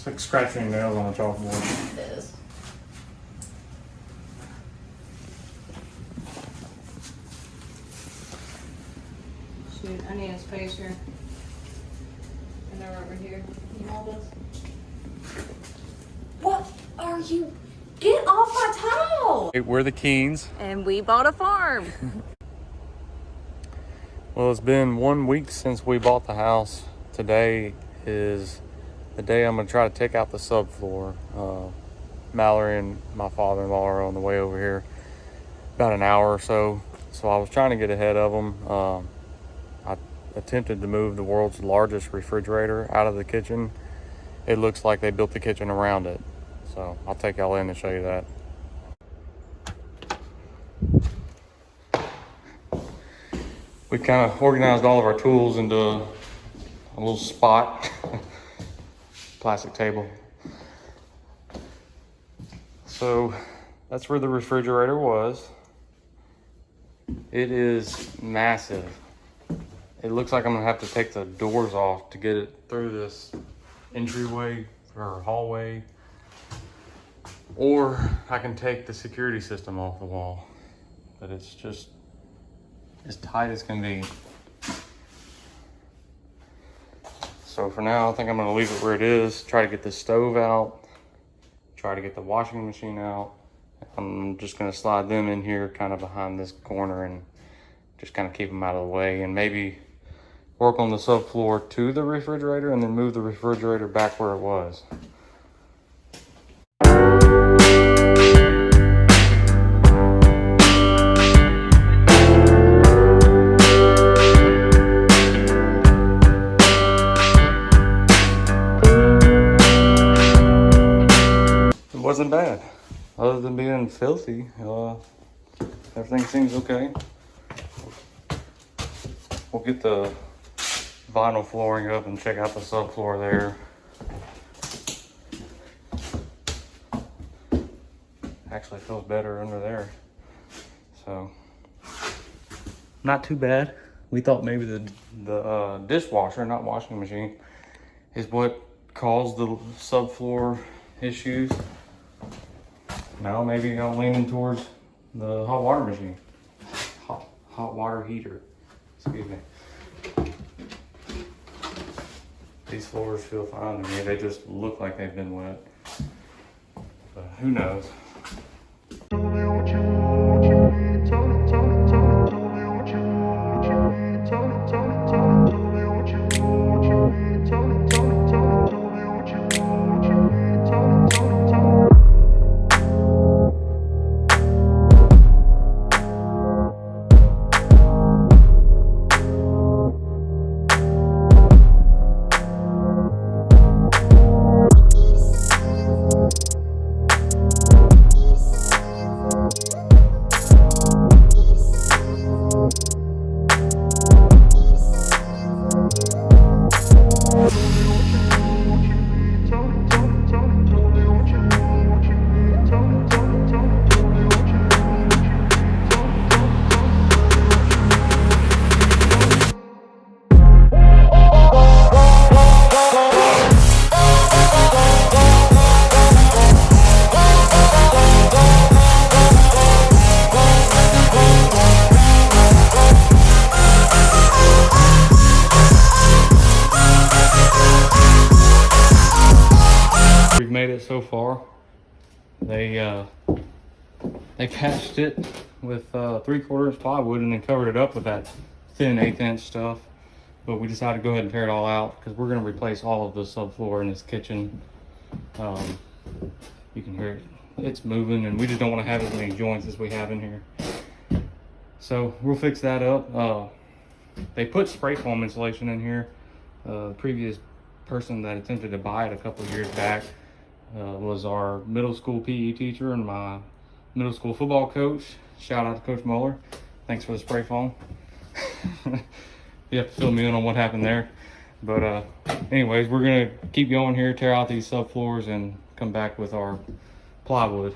It's like scratching your nails on a chalkboard. It is. Shoot, I need a spacer. And they're over here. You hold this? What are you? Get off my towel! We're the Keens. And we bought a farm. Well, it's been 1 week since we bought the house. Today is the day I'm gonna try to take out the subfloor. Mallory and my father-in-law are on the way over here, about an hour or so. So I was trying to get ahead of them. I attempted to move the world's largest refrigerator out of the kitchen. It looks like they built the kitchen around it. So I'll take y'all in and show you that. We kind of organized all of our tools into a little spot, plastic table. So that's where the refrigerator was. It is massive. It looks like I'm gonna have to take the doors off to get it through this entryway or hallway. Or I can take the security system off the wall. But it's just as tight as can be. So for now, I think I'm gonna leave it where it is, try to get the stove out, try to get the washing machine out. I'm just gonna slide them in here kind of behind this corner and just kind of keep them out of the way, and maybe work on the subfloor to the refrigerator and then move the refrigerator back where it was. Wasn't bad, other than being filthy. Everything seems okay. We'll get the vinyl flooring up and check out the subfloor there. Actually feels better under there, so not too bad. We thought maybe the dishwasher, not washing machine, is what caused the subfloor issues. Now maybe I'm leaning towards the hot water machine. Hot water heater. Excuse me. These floors feel fine to me. They just look like they've been wet. But who knows? Made it so far. They patched it with 3/4 inch plywood and then covered it up with that thin 1/8 inch stuff. But we decided to go ahead and tear it all out because we're going to replace all of the subfloor in this kitchen. You can hear it, it's moving, and we just don't want to have as many joints as we have in here. So we'll fix that up. They put spray foam insulation in here. The previous person that attempted to buy it a couple of years back was our middle school PE teacher and my middle school football coach. Shout out to Coach Muller. Thanks for the spray foam. You have to fill me in on what happened there. But anyways, we're gonna keep going here, tear out these subfloors, and come back with our plywood.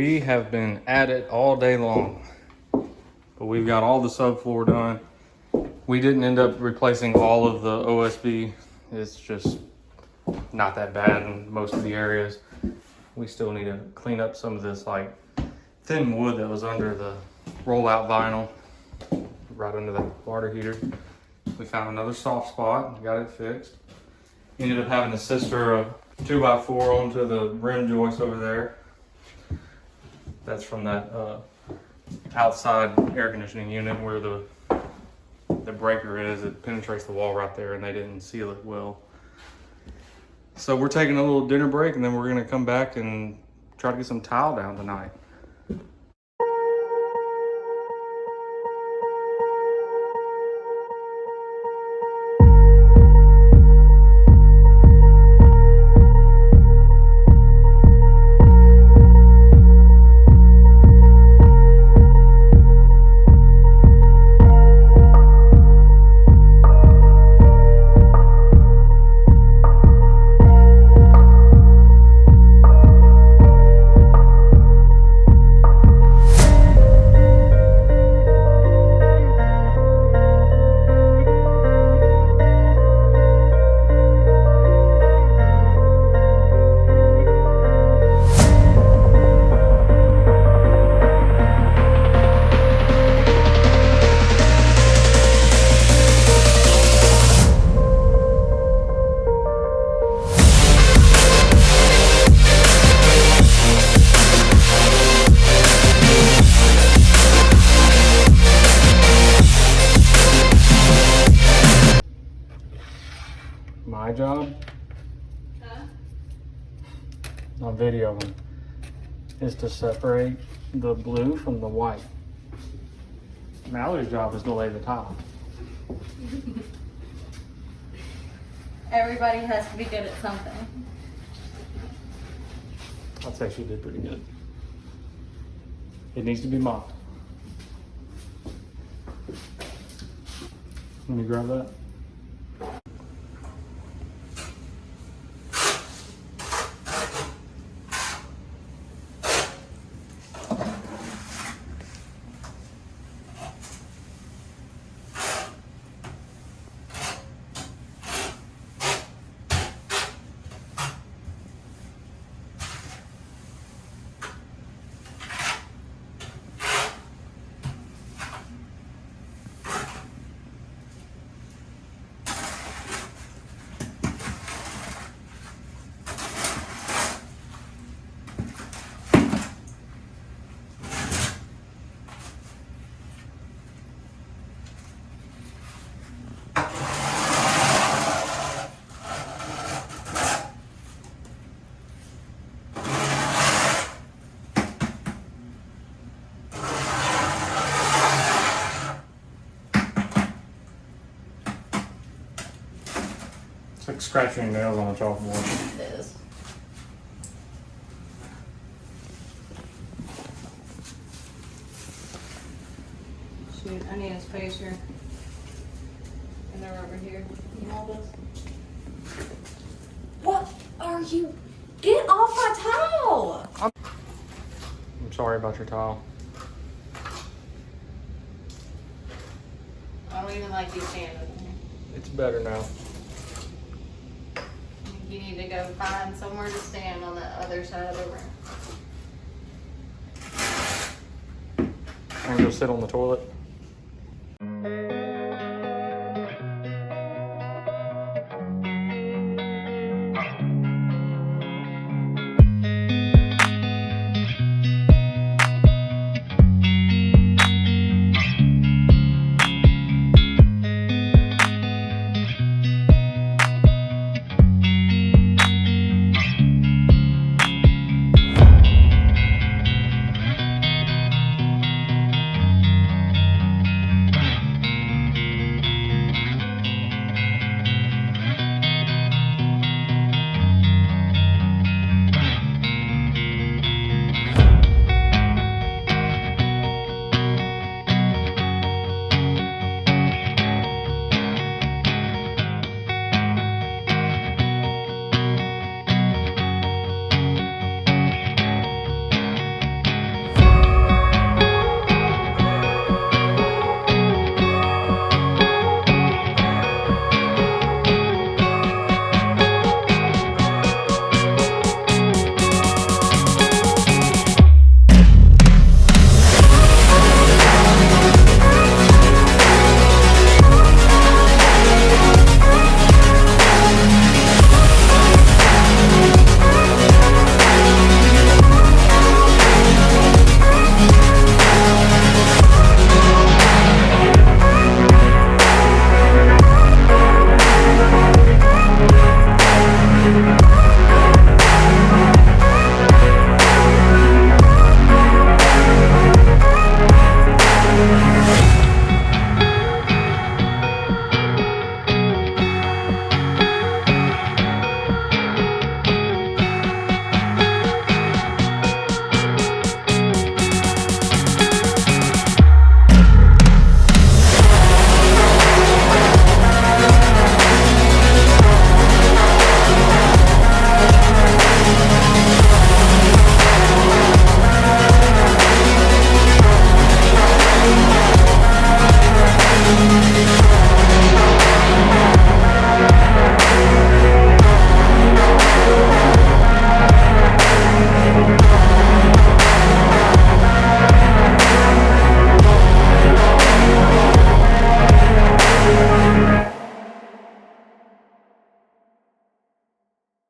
We have been at it all day long, but we've got all the subfloor done. We didn't end up replacing all of the OSB. It's just not that bad in most of the areas. We still need to clean up some of this like thin wood that was under the rollout vinyl, right under the water heater. We found another soft spot, got it fixed. Ended up having to sister a 2x4 onto the rim joist over there. That's from that outside air conditioning unit where the breaker is. It penetrates the wall right there and they didn't seal it well. So we're taking a little dinner break and then we're gonna come back and try to get some tile down tonight. My job on videoing is to separate the blue from the white. Mallory's job is to lay the tile. Everybody has to be good at something. I'd say she did pretty good. It needs to be mopped. Let me grab that. It's like scratching your nails on a chalkboard. It is. Shoot, I need a spacer. And they're over here. You hold this? What are you? Get off my towel! I'm sorry about your tile. I don't even like you standing here. It's better now. You need to go find somewhere to stand on the other side of the room. I'm gonna go sit on the toilet.